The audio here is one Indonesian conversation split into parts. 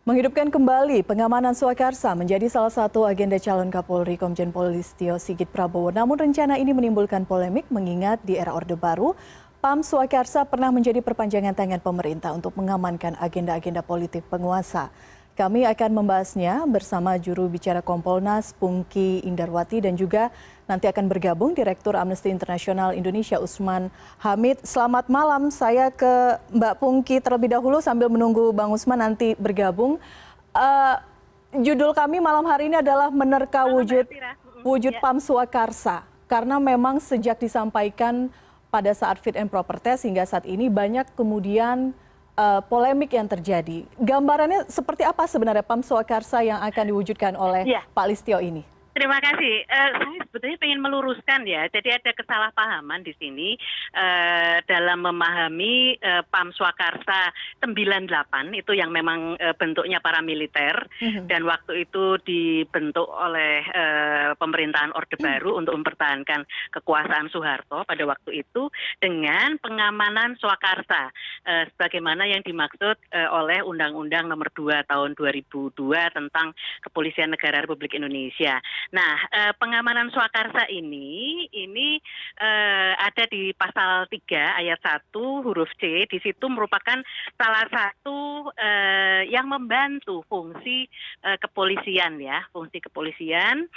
Menghidupkan kembali pengamanan swakarsa menjadi salah satu agenda calon Kapolri Komjen Pol Listio Sigit Prabowo. Namun rencana ini menimbulkan polemik mengingat di era Orde Baru, PAM Swakarsa pernah menjadi perpanjangan tangan pemerintah untuk mengamankan agenda-agenda politik penguasa. Kami akan membahasnya bersama juru bicara Kompolnas Pungki Indarwati dan juga nanti akan bergabung Direktur Amnesty International Indonesia Usman Hamid. Selamat malam, saya ke Mbak Pungki terlebih dahulu sambil menunggu Bang Usman nanti bergabung. Eh, Judul kami malam hari ini adalah menerka wujud PAM Swakarsa. Karena memang sejak disampaikan pada saat fit and proper test hingga saat ini banyak kemudian polemik yang terjadi. Gambarannya seperti apa sebenarnya PAM Swakarsa yang akan diwujudkan oleh Pak Listio ini? Terima kasih. Saya sebetulnya ingin meluruskan ya. Jadi ada kesalahpahaman di sini dalam memahami PAM Swakarsa 98 itu yang memang bentuknya paramiliter dan waktu itu dibentuk oleh pemerintahan Orde Baru untuk mempertahankan kekuasaan Soeharto pada waktu itu dengan pengamanan Swakarsa sebagaimana yang dimaksud oleh Undang-Undang Nomor 2 Tahun 2002 tentang Kepolisian Negara Republik Indonesia. Nah, pengamanan swakarsa ini ada di pasal 3 ayat 1 huruf C. Di situ merupakan salah satu yang membantu fungsi kepolisian ya, fungsi kepolisian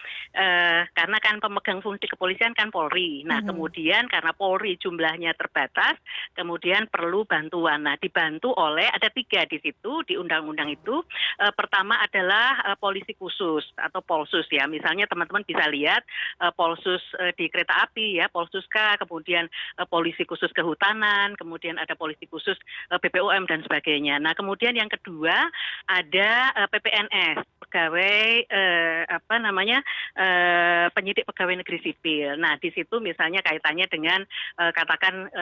karena kan pemegang fungsi kepolisian kan Polri. Nah, kemudian karena Polri jumlahnya terbatas, kemudian perlu bantuan. Nah, dibantu oleh ada 3 di situ di undang-undang itu. Pertama adalah polisi khusus atau Polsus ya, misalnya teman-teman bisa lihat Polsus di kereta api ya, Polsuska, kemudian polisi khusus kehutanan, kemudian ada polisi khusus BPOM dan sebagainya. Nah, kemudian yang kedua ada PPNS, pegawai penyidik pegawai negeri sipil. Nah, di situ misalnya kaitannya dengan katakan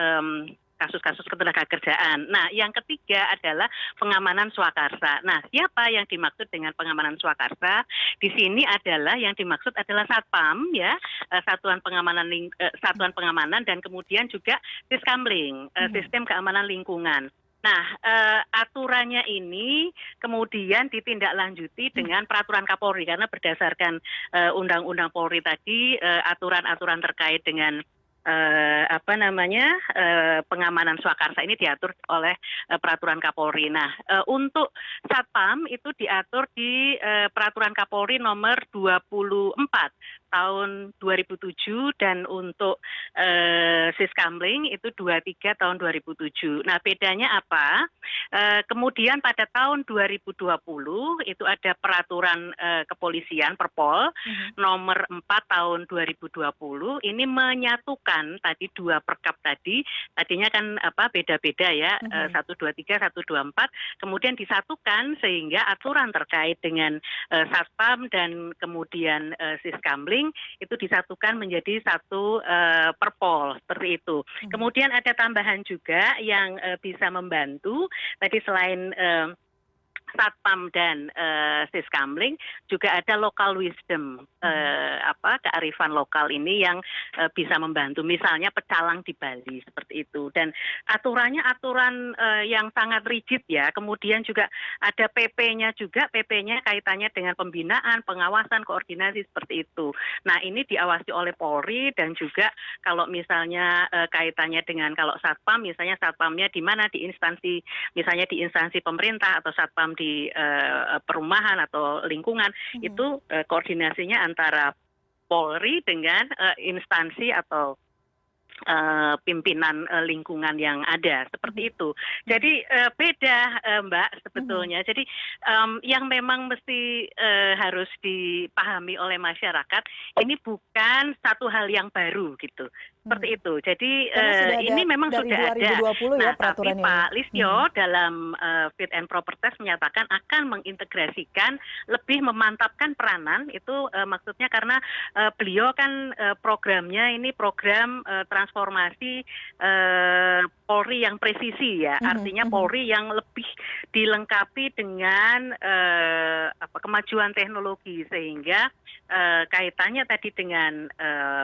kasus-kasus ketenagakerjaan. Nah, yang ketiga adalah pengamanan swakarsa. Nah, siapa yang dimaksud dengan pengamanan swakarsa? Di sini adalah yang dimaksud adalah Satpam ya, Satuan Pengamanan dan kemudian juga Siskamling, Sistem Keamanan Lingkungan. Nah, aturannya ini kemudian ditindaklanjuti dengan peraturan Kapolri karena berdasarkan Undang-Undang Polri tadi aturan-aturan terkait dengan pengamanan swakarsa ini diatur oleh peraturan Kapolri. Nah, untuk Satpam itu diatur di peraturan Kapolri nomor 24 tahun 2007 dan untuk Siskamling itu 23 tahun 2007. Nah, bedanya apa? Kemudian pada tahun 2020 itu ada peraturan kepolisian Perpol nomor 4 tahun 2020 ini menyatukan tadi 2 perkap tadinya kan beda-beda ya, 123 124 kemudian disatukan sehingga aturan terkait dengan Satpam dan kemudian Siskamling itu disatukan menjadi satu Perpol seperti itu. Kemudian ada tambahan juga yang bisa membantu tadi selain Satpam dan Siskamling juga ada local wisdom, kearifan lokal ini yang bisa membantu. Misalnya pecalang di Bali seperti itu. Dan aturannya aturan yang sangat rigid ya. Kemudian juga ada PP-nya juga, PP-nya kaitannya dengan pembinaan, pengawasan, koordinasi seperti itu. Nah, ini diawasi oleh Polri dan juga kalau misalnya kaitannya dengan kalau Satpam, misalnya Satpamnya di mana di instansi, misalnya di instansi pemerintah atau Satpam di perumahan atau lingkungan itu koordinasinya antara Polri dengan instansi atau pimpinan lingkungan yang ada seperti itu. Jadi beda Mbak sebetulnya. Jadi yang memang mesti harus dipahami oleh masyarakat ini bukan satu hal yang baru gitu. Seperti itu. Jadi ini memang sudah ada. Nah, tapi Pak Listio dalam fit and proper test menyatakan akan mengintegrasikan, lebih memantapkan peranan itu maksudnya karena beliau kan programnya ini program transformasi Polri yang presisi ya, artinya Polri yang lebih dilengkapi dengan kemajuan teknologi sehingga kaitannya tadi dengan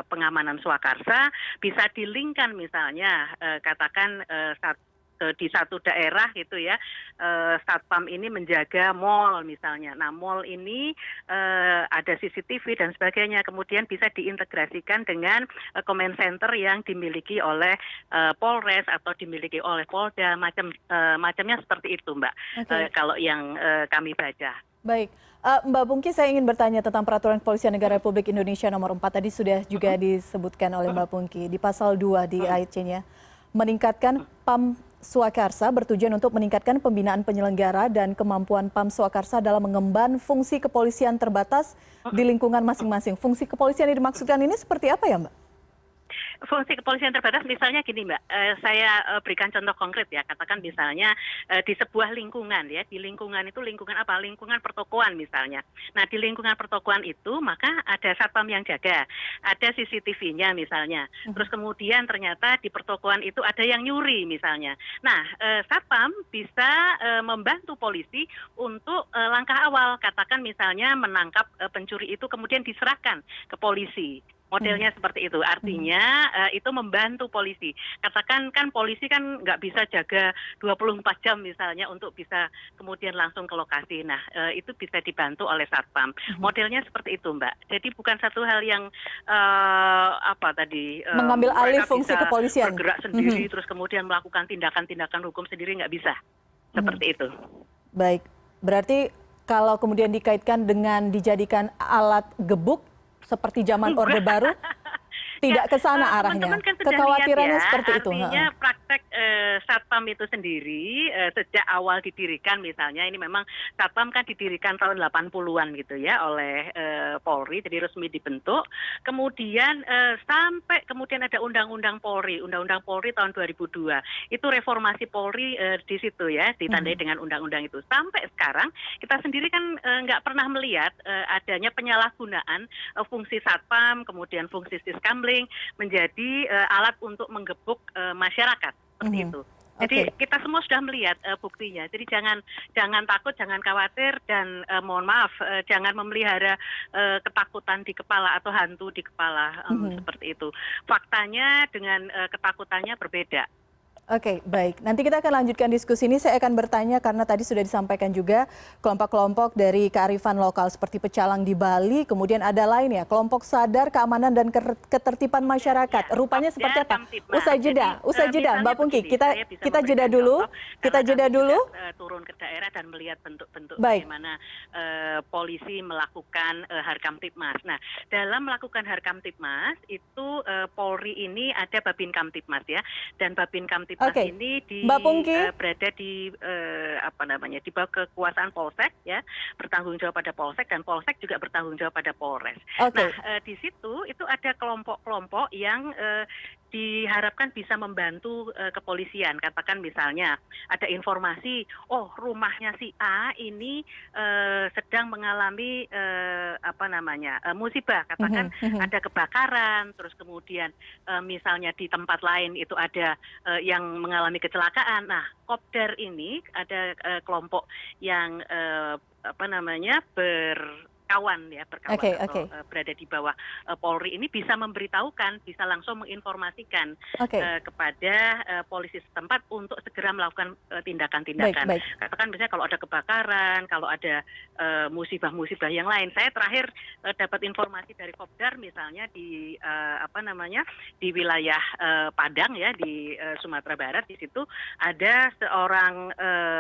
pengamanan swakarsa bisa dilingkan misalnya katakan di satu daerah gitu ya, satpam ini menjaga mall misalnya. Nah, mall ini ada CCTV dan sebagainya, kemudian bisa diintegrasikan dengan command center yang dimiliki oleh Polres atau dimiliki oleh Polda, macamnya seperti itu, Mbak. Kalau yang kami baca. Baik, Mbak Pungki, saya ingin bertanya tentang Peraturan Kepolisian Negara Republik Indonesia Nomor 4 tadi sudah juga disebutkan oleh Mbak Pungki di pasal 2 di ayat C-nya, meningkatkan PAM Swakarsa bertujuan untuk meningkatkan pembinaan penyelenggara dan kemampuan PAM Swakarsa dalam mengemban fungsi kepolisian terbatas di lingkungan masing-masing. Fungsi kepolisian yang dimaksudkan ini seperti apa ya, Mbak? Fungsi kepolisian terbatas misalnya gini, Mbak, saya berikan contoh konkret ya, katakan misalnya di sebuah lingkungan ya, di lingkungan itu lingkungan apa? Lingkungan pertokoan misalnya. Nah, di lingkungan pertokoan itu maka ada satpam yang jaga, ada CCTV-nya misalnya. Terus kemudian ternyata di pertokoan itu ada yang nyuri misalnya. Nah, satpam bisa membantu polisi untuk langkah awal, katakan misalnya menangkap pencuri itu kemudian diserahkan ke polisi. Modelnya seperti itu, artinya itu membantu polisi. Katakan kan polisi kan nggak bisa jaga 24 jam misalnya untuk bisa kemudian langsung ke lokasi. Nah, itu bisa dibantu oleh satpam. Modelnya seperti itu, Mbak. Jadi bukan satu hal yang mengambil alih fungsi kepolisian, bergerak sendiri terus kemudian melakukan tindakan-tindakan hukum sendiri, nggak bisa. Seperti itu. Baik, berarti kalau kemudian dikaitkan dengan dijadikan alat gebuk seperti zaman Orde Baru, tidak ke sana arahnya. Teman-teman kan sudah Kekhawatirannya lihat ya, seperti itu. Artinya praktek satpam itu sendiri sejak awal didirikan misalnya, ini memang satpam kan didirikan tahun 80-an gitu ya oleh Polri, jadi resmi dibentuk. Kemudian sampai kemudian ada Undang-Undang Polri tahun 2002. Itu reformasi Polri di situ ya, ditandai dengan undang-undang itu. Sampai sekarang kita sendiri kan nggak pernah melihat adanya penyalahgunaan fungsi satpam, kemudian fungsi siskambling menjadi alat untuk menggebuk masyarakat seperti itu. Jadi kita semua sudah melihat buktinya. Jadi jangan takut, jangan khawatir, dan mohon maaf, jangan memelihara ketakutan di kepala atau hantu di kepala seperti itu. Faktanya dengan ketakutannya berbeda. Oke, baik. Nanti kita akan lanjutkan diskusi ini. Saya akan bertanya karena tadi sudah disampaikan juga kelompok-kelompok dari kearifan lokal seperti pecalang di Bali, kemudian ada lain ya, kelompok sadar keamanan dan ketertiban masyarakat. Rupanya seperti apa? Usai jeda, Mbak Pungki. Kita jeda dulu. Kita jeda dulu. Turun ke daerah dan melihat bentuk-bentuk bagaimana polisi melakukan Harkamtibmas. Nah, dalam melakukan Harkamtibmas itu Polri ini ada Babin Kamtibmas ya, dan Babin Kamtibmas ini berada di di bawah kekuasaan Polsek ya, bertanggung jawab pada Polsek, dan Polsek juga bertanggung jawab pada Polres. Nah, di situ itu ada kelompok-kelompok yang diharapkan bisa membantu kepolisian. Katakan misalnya ada informasi, oh rumahnya si A ini sedang mengalami musibah. Katakan ada kebakaran, terus kemudian misalnya di tempat lain itu ada yang mengalami kecelakaan. Nah, Kopdar ini ada kelompok yang berkawan atau berada di bawah Polri ini bisa memberitahukan, bisa langsung menginformasikan kepada polisi setempat untuk segera melakukan tindakan-tindakan. Katakan misalnya kalau ada kebakaran, kalau ada musibah-musibah yang lain. Saya terakhir dapat informasi dari Kopdar misalnya di di wilayah Padang ya, di Sumatera Barat. Di situ ada seorang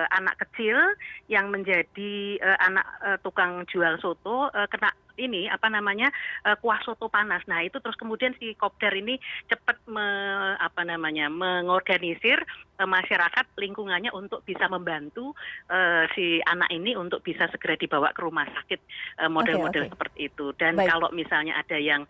anak kecil yang menjadi anak tukang jual soto, kena kuah soto panas. Nah, itu terus kemudian si Kopdar ini cepat mengorganisir masyarakat lingkungannya untuk bisa membantu si anak ini untuk bisa segera dibawa ke rumah sakit, model-model seperti itu. Dan kalau misalnya ada yang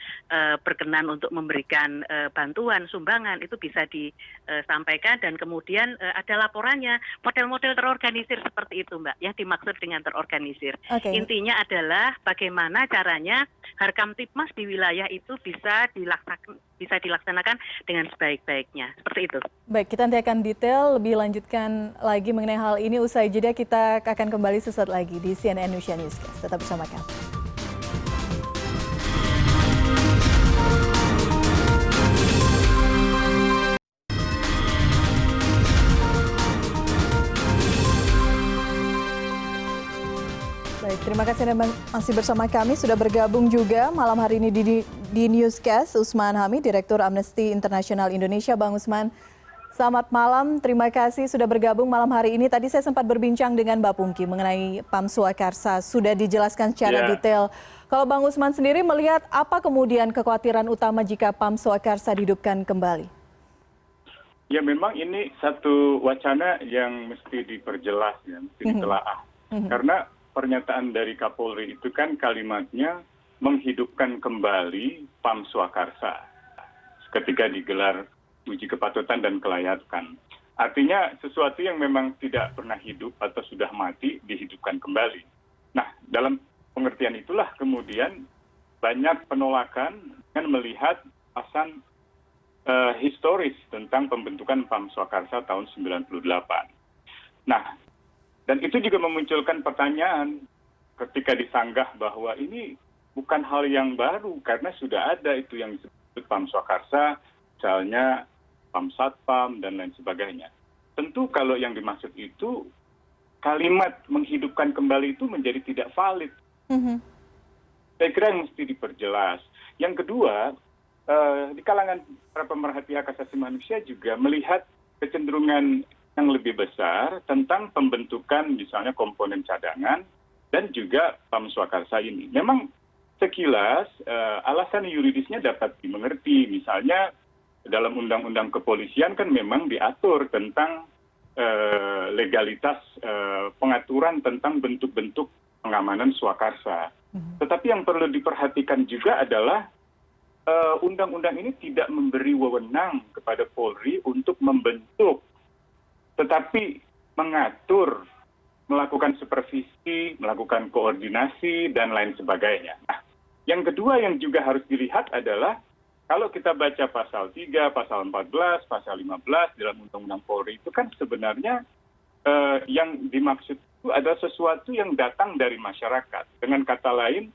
berkenan untuk memberikan bantuan, sumbangan, itu bisa disampaikan dan kemudian ada laporannya. Model-model terorganisir seperti itu, Mbak, yang dimaksud dengan terorganisir. Intinya adalah bagaimana caranya Harkamtibmas di wilayah itu bisa dilaksanakan dengan sebaik-baiknya. Seperti itu. Baik, kita nanti akan detail lebih lanjutkan lagi mengenai hal ini. Usai jeda kita akan kembali sesaat lagi di CNN Indonesia Newscast. Tetap bersama kami. Baik, terima kasih Anda masih bersama kami. Sudah bergabung juga malam hari ini di Newscast Usman Hamid, Direktur Amnesty International Indonesia. Bang Usman, selamat malam. Terima kasih sudah bergabung malam hari ini. Tadi saya sempat berbincang dengan Mbak Pungki mengenai PAM Swakarsa. Sudah dijelaskan secara detail. Kalau Bang Usman sendiri melihat apa kemudian kekhawatiran utama jika PAM Swakarsa dihidupkan kembali? Ya memang ini satu wacana yang mesti diperjelas, ya, mesti ditelaah. Karena pernyataan dari Kapolri itu kan kalimatnya menghidupkan kembali PAM Swakarsa ketika digelar uji kepatutan dan kelayakan. Artinya sesuatu yang memang tidak pernah hidup atau sudah mati dihidupkan kembali. Nah, dalam pengertian itulah kemudian banyak penolakan dengan melihat alasan historis tentang pembentukan PAM Swakarsa tahun 98. Nah, dan itu juga memunculkan pertanyaan ketika disanggah bahwa ini bukan hal yang baru karena sudah ada itu yang disebut PAM Swakarsa, misalnya PAM Satpam dan lain sebagainya. Tentu kalau yang dimaksud itu kalimat menghidupkan kembali itu menjadi tidak valid. Saya kira yang mesti diperjelas. Yang kedua, di kalangan para pemerhati hak asasi manusia juga melihat kecenderungan yang lebih besar tentang pembentukan misalnya komponen cadangan dan juga PAM Swakarsa ini. Memang sekilas alasan yuridisnya dapat dimengerti. Misalnya dalam undang-undang kepolisian kan memang diatur tentang legalitas pengaturan tentang bentuk-bentuk pengamanan swakarsa. Tetapi yang perlu diperhatikan juga adalah undang-undang ini tidak memberi wewenang kepada Polri untuk membentuk, tetapi mengatur, melakukan supervisi, melakukan koordinasi, dan lain sebagainya. Nah, yang kedua yang juga harus dilihat adalah kalau kita baca pasal 3, pasal 14, pasal 15 dalam Undang-Undang Polri itu kan sebenarnya yang dimaksud itu adalah sesuatu yang datang dari masyarakat. Dengan kata lain,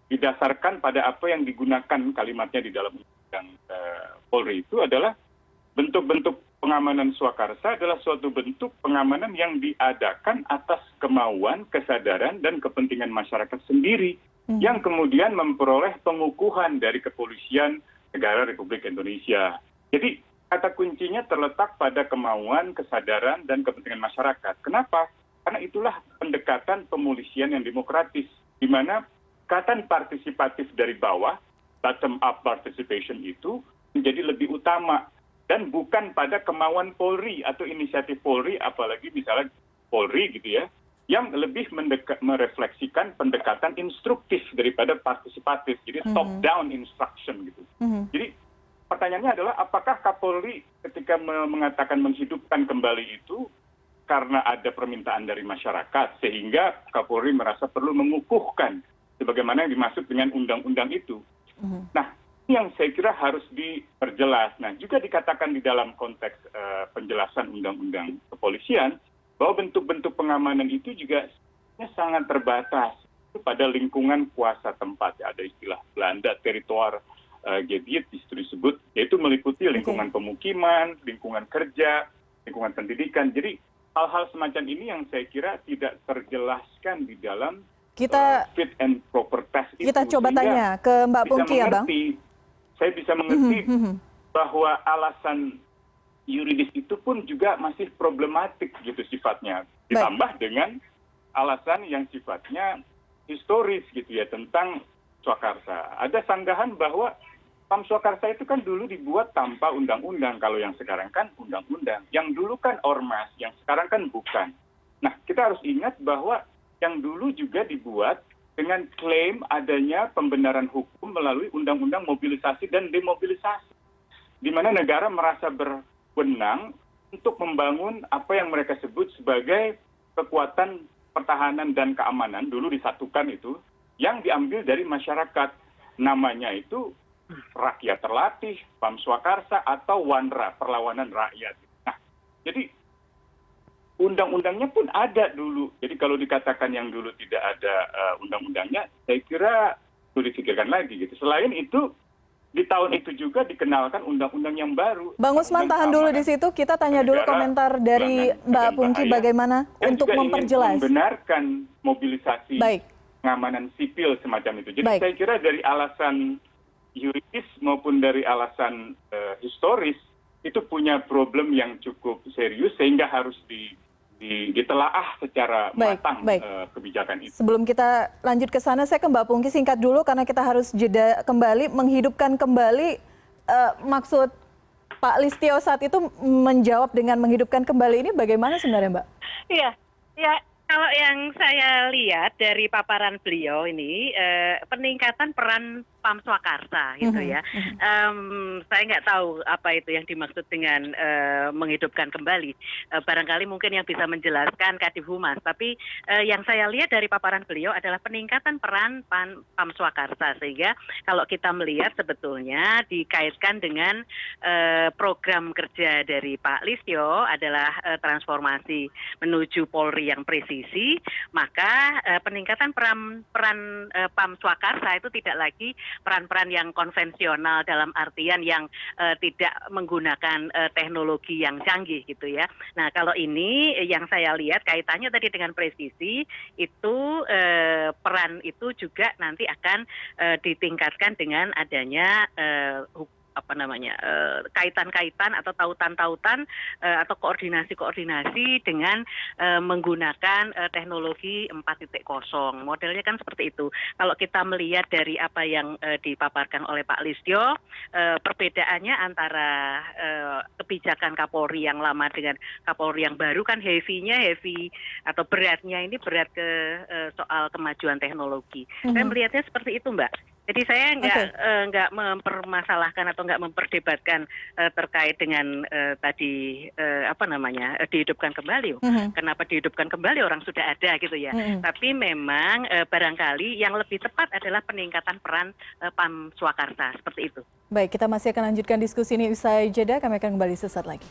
didasarkan pada apa yang digunakan kalimatnya di dalam Undang-Undang Polri itu adalah bentuk-bentuk pengamanan swakarsa adalah suatu bentuk pengamanan yang diadakan atas kemauan, kesadaran, dan kepentingan masyarakat sendiri yang kemudian memperoleh pengukuhan dari Kepolisian Negara Republik Indonesia. Jadi kata kuncinya terletak pada kemauan, kesadaran, dan kepentingan masyarakat. Kenapa? Karena itulah pendekatan pemolisian yang demokratis, di mana pendekatan partisipatif dari bawah, bottom up participation itu menjadi lebih utama dan bukan pada kemauan Polri atau inisiatif Polri, apalagi misalnya Polri gitu ya, yang lebih merefleksikan pendekatan instruktif daripada partisipatif, jadi top down instruction gitu. Jadi pertanyaannya adalah apakah Kapolri ketika mengatakan menghidupkan kembali itu karena ada permintaan dari masyarakat sehingga Kapolri merasa perlu mengukuhkan sebagaimana yang dimaksud dengan undang-undang itu. Nah, ini yang saya kira harus diperjelas. Nah, juga dikatakan di dalam konteks penjelasan undang-undang kepolisian bahwa bentuk-bentuk pengamanan itu juga sangat terbatas pada lingkungan kuasa tempat. Ya, ada istilah Belanda territoire gebied disebut, yaitu meliputi lingkungan pemukiman, lingkungan kerja, lingkungan pendidikan. Jadi hal-hal semacam ini yang saya kira tidak terjelaskan di dalam fit and proper test itu. Kita coba tanya ke Mbak Pungki ya, Bang. Saya bisa mengerti bahwa alasan yuridis itu pun juga masih problematik gitu sifatnya. Ditambah dengan alasan yang sifatnya historis gitu ya tentang swakarsa. Ada sanggahan bahwa PAM Swakarsa itu kan dulu dibuat tanpa undang-undang. Kalau yang sekarang kan undang-undang. Yang dulu kan ormas, yang sekarang kan bukan. Nah, kita harus ingat bahwa yang dulu juga dibuat dengan klaim adanya pembenaran hukum melalui undang-undang mobilisasi dan demobilisasi. Di mana negara merasa berwenang untuk membangun apa yang mereka sebut sebagai kekuatan pertahanan dan keamanan, dulu disatukan itu, yang diambil dari masyarakat. Namanya itu Rakyat Terlatih, PAM Swakarsa, atau WANRA, Perlawanan Rakyat. Nah, jadi undang-undangnya pun ada dulu. Jadi kalau dikatakan yang dulu tidak ada undang-undangnya, saya kira perlu dipikirkan lagi gitu. Selain itu, di tahun itu juga dikenalkan undang-undang yang baru. Bang Usman, tahan dulu di situ. Kita tanya dulu komentar dari Mbak Pungki bagaimana untuk memperjelas. Membenarkan mobilisasi pengamanan sipil semacam itu. Jadi Baik. saya kira dari alasan yuridis maupun dari alasan historis itu punya problem yang cukup serius sehingga harus ditelaah secara Baik, matang baik. kebijakan itu. Sebelum kita lanjut ke sana, saya ke Mbak Pungki singkat dulu karena kita harus jeda kembali, menghidupkan kembali maksud Pak Listio saat itu menjawab dengan menghidupkan kembali ini bagaimana sebenarnya, Mbak? Iya, ya kalau yang saya lihat dari paparan beliau ini peningkatan peran PAM Swakarsa gitu ya. Saya nggak tahu apa itu yang dimaksud dengan menghidupkan kembali. Barangkali mungkin yang bisa menjelaskan Kadif Humas. Tapi yang saya lihat dari paparan beliau adalah peningkatan peran PAM Swakarsa, sehingga kalau kita melihat sebetulnya dikaitkan dengan program kerja dari Pak Listio adalah transformasi menuju Polri yang presisi, maka peningkatan peran PAM Swakarsa itu tidak lagi peran-peran yang konvensional dalam artian yang tidak menggunakan teknologi yang canggih gitu ya. Nah kalau ini yang saya lihat kaitannya tadi dengan presisi itu peran itu juga nanti akan ditingkatkan dengan adanya kaitan-kaitan atau tautan-tautan atau koordinasi-koordinasi dengan menggunakan teknologi 4.0. Modelnya kan seperti itu. Kalau kita melihat dari apa yang dipaparkan oleh Pak Listio, perbedaannya antara kebijakan Kapolri yang lama dengan Kapolri yang baru kan heavy atau beratnya ini berat ke soal kemajuan teknologi. Saya melihatnya seperti itu, Mbak. Jadi saya nggak mempermasalahkan atau nggak memperdebatkan terkait dengan tadi dihidupkan kembali. Kenapa dihidupkan kembali, orang sudah ada gitu ya. Tapi memang barangkali yang lebih tepat adalah peningkatan peran PAM Swakarsa seperti itu. Baik, kita masih akan lanjutkan diskusi ini usai jeda. Kami akan kembali sesaat lagi.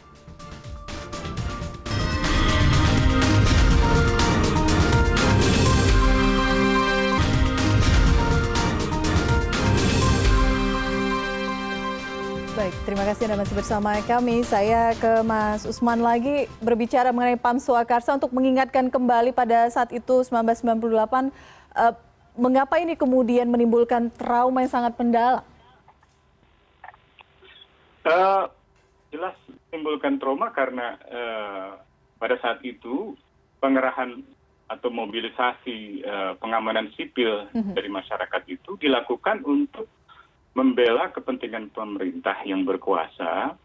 Baik, terima kasih Anda masih bersama kami. Saya ke Mas Usman lagi berbicara mengenai PAM Swakarsa untuk mengingatkan kembali pada saat itu 1998. Mengapa ini kemudian menimbulkan trauma yang sangat mendalam? Jelas menimbulkan trauma karena pada saat itu pengerahan atau mobilisasi pengamanan sipil dari masyarakat itu dilakukan untuk membela kepentingan pemerintah yang berkuasa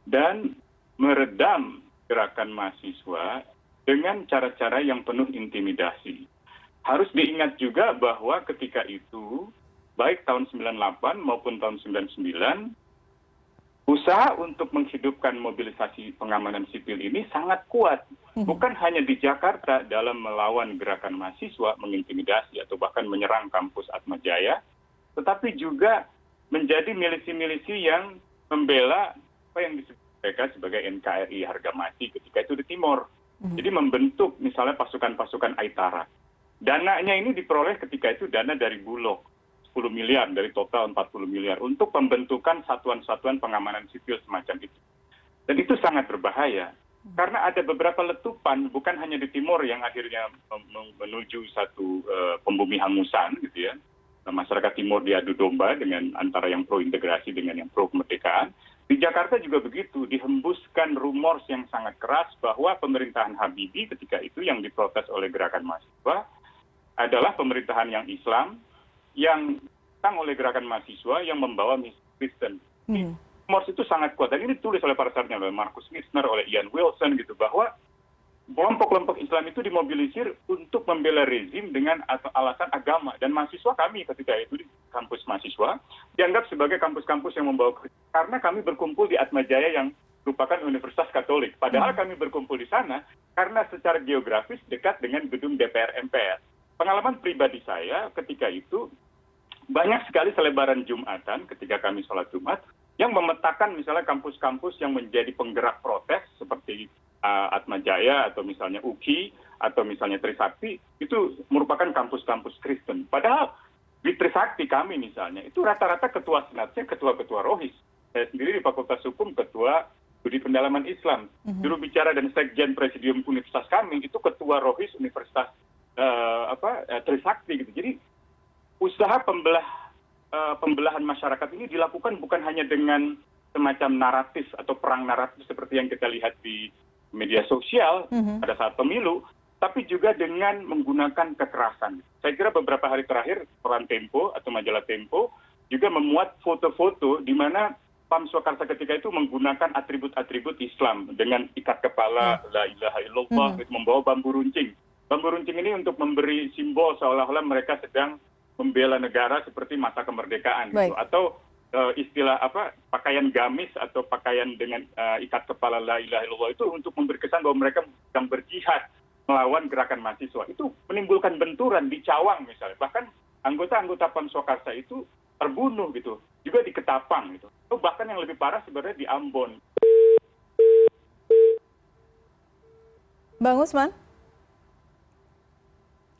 dan meredam gerakan mahasiswa dengan cara-cara yang penuh intimidasi. Harus diingat juga bahwa ketika itu, baik tahun 98 maupun tahun 99, usaha untuk menghidupkan mobilisasi pengamanan sipil ini sangat kuat. Bukan hanya di Jakarta dalam melawan gerakan mahasiswa, mengintimidasi atau bahkan menyerang kampus Atmajaya, tetapi juga menjadi milisi-milisi yang membela apa yang disebut mereka sebagai NKRI harga mati ketika itu di Timor. Jadi membentuk misalnya pasukan-pasukan Aitara. Dananya ini diperoleh ketika itu dana dari Bulog, 10 miliar dari total 40 miliar untuk pembentukan satuan-satuan pengamanan sipil semacam itu. Dan itu sangat berbahaya. Karena ada beberapa letupan, bukan hanya di Timor yang akhirnya menuju satu pembumi hangusan gitu ya. Masyarakat Timur diadu domba dengan antara yang pro integrasi dengan yang pro kemerdekaan. Di Jakarta juga begitu, dihembuskan rumors yang sangat keras bahwa pemerintahan Habibie ketika itu yang diprotes oleh gerakan mahasiswa adalah pemerintahan yang Islam yang ditang oleh gerakan mahasiswa yang membawa misi Kristen. Rumors itu sangat kuat dan ini ditulis oleh para sarjana, oleh Marcus Missner, oleh Ian Wilson gitu, bahwa kelompok-kelompok Islam itu dimobilisir untuk membela rezim dengan alasan agama. Dan mahasiswa kami ketika itu di kampus mahasiswa dianggap sebagai kampus-kampus yang membawa kritik. Karena kami berkumpul di Atmajaya yang merupakan universitas Katolik. Padahal kami berkumpul di sana karena secara geografis dekat dengan gedung DPR MPR. Pengalaman pribadi saya ketika itu banyak sekali selebaran Jumatan ketika kami sholat Jumat yang memetakan misalnya kampus-kampus yang menjadi penggerak protes seperti Atmajaya atau misalnya UKI atau misalnya Trisakti itu merupakan kampus-kampus Kristen. Padahal di Trisakti kami misalnya itu rata-rata ketua senatnya ketua-ketua rohis. Saya sendiri di Fakultas Hukum ketua studi pendalaman Islam. Juru bicara dan sekjen presidium universitas kami itu ketua rohis Universitas Trisakti gitu. Jadi usaha pembelahan masyarakat ini dilakukan bukan hanya dengan semacam naratif atau perang naratif seperti yang kita lihat di media sosial pada saat pemilu, tapi juga dengan menggunakan kekerasan. Saya kira beberapa hari terakhir koran Tempo atau majalah Tempo juga memuat foto-foto di mana Pam Swakarsa ketika itu menggunakan atribut-atribut Islam dengan ikat kepala, la ilaha illallah, membawa bambu runcing. Bambu runcing ini untuk memberi simbol seolah-olah mereka sedang membela negara seperti masa kemerdekaan gitu. Atau istilah pakaian gamis atau pakaian dengan ikat kepala la ilaha illallah itu untuk memberi kesan bahwa mereka sedang berjihad melawan gerakan mahasiswa. Itu menimbulkan benturan di Cawang misalnya. Bahkan anggota-anggota Pam Swakarsa itu terbunuh gitu, juga di Ketapang gitu. Bahkan yang lebih parah sebenarnya di Ambon. Bang Usman?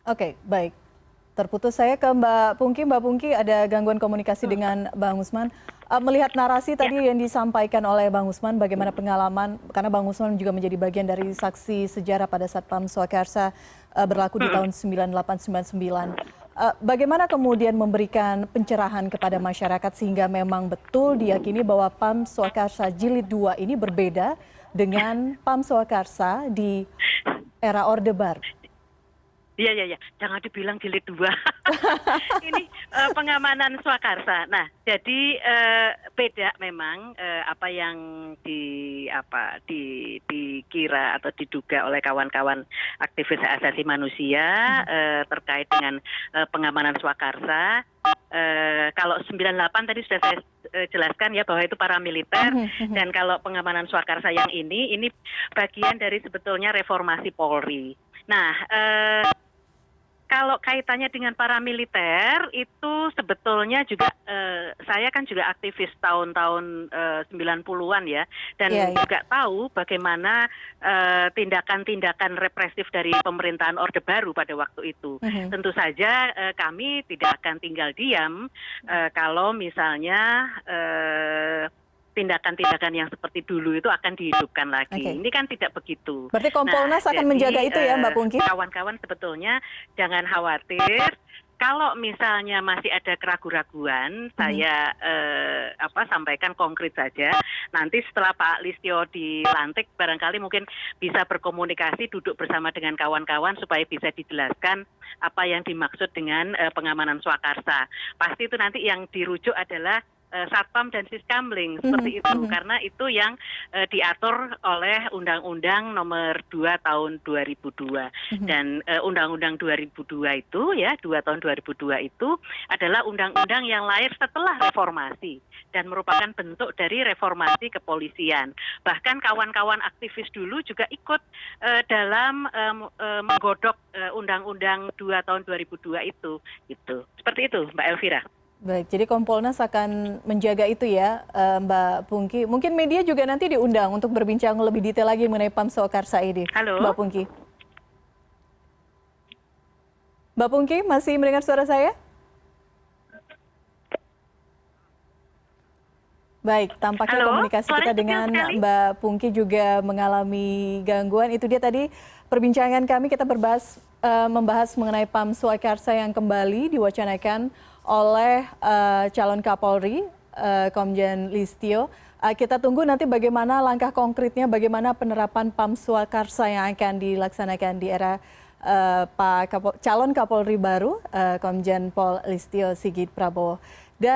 Oke, baik. Terputus saya ke Mbak Pungki. Mbak Pungki, ada gangguan komunikasi dengan Bang Usman. Melihat narasi tadi yang disampaikan oleh Bang Usman, bagaimana pengalaman, karena Bang Usman juga menjadi bagian dari saksi sejarah pada saat Pam Swakarsa berlaku di tahun 98-99. Bagaimana kemudian memberikan pencerahan kepada masyarakat sehingga memang betul diyakini bahwa Pam Swakarsa Jilid 2 ini berbeda dengan Pam Swakarsa di era Orde Baru? Iya, jangan dibilang jilid 2. Ini pengamanan Swakarsa. Nah, jadi beda memang apa yang dikira atau diduga oleh kawan-kawan aktivis hak asasi manusia terkait dengan pengamanan Swakarsa. Kalau 98 tadi sudah saya jelaskan ya bahwa itu paramiliter, dan kalau pengamanan Swakarsa yang ini bagian dari sebetulnya reformasi Polri. Nah, kalau kaitannya dengan paramiliter itu sebetulnya juga saya kan juga aktivis tahun-tahun 90-an ya, dan juga tahu bagaimana tindakan-tindakan represif dari pemerintahan Orde Baru pada waktu itu. Tentu saja kami tidak akan tinggal diam kalau misalnya tindakan-tindakan yang seperti dulu itu akan dihidupkan lagi. Ini kan tidak begitu. Berarti Kompolnas akan menjaga itu ya, Mbak Pungki? Kawan-kawan sebetulnya jangan khawatir. Kalau misalnya masih ada keraguan-raguan, saya sampaikan konkret saja. Nanti setelah Pak Listio dilantik, barangkali mungkin bisa berkomunikasi, duduk bersama dengan kawan-kawan supaya bisa dijelaskan apa yang dimaksud dengan pengamanan Swakarsa. Pasti itu nanti yang dirujuk adalah Satpam dan Siskamling seperti itu, karena itu yang diatur oleh Undang-Undang Nomor 2 Tahun 2002 dan Undang-Undang 2002 itu ya 2 Tahun 2002 itu adalah undang-undang yang lahir setelah reformasi dan merupakan bentuk dari reformasi kepolisian. Bahkan kawan-kawan aktivis dulu juga ikut dalam menggodok Undang-Undang 2 Tahun 2002 itu. Gitu. Seperti itu, Mbak Elvira. Baik, jadi Kompolnas akan menjaga itu ya, Mbak Pungki. Mungkin media juga nanti diundang untuk berbincang lebih detail lagi mengenai Pam Swakarsa ini. Halo, Mbak Pungki. Mbak Pungki, masih mendengar suara saya? Baik, tampaknya komunikasi kita dengan Mbak Pungki juga mengalami gangguan. Itu dia tadi perbincangan kami, kita membahas mengenai Pam Swakarsa yang kembali diwacanakan oleh calon Kapolri, Komjen Listio. Kita tunggu nanti bagaimana langkah konkretnya, bagaimana penerapan Pam Swakarsa yang akan dilaksanakan di era calon Kapolri baru, Komjen Pol Listio Sigit Prabowo. Dan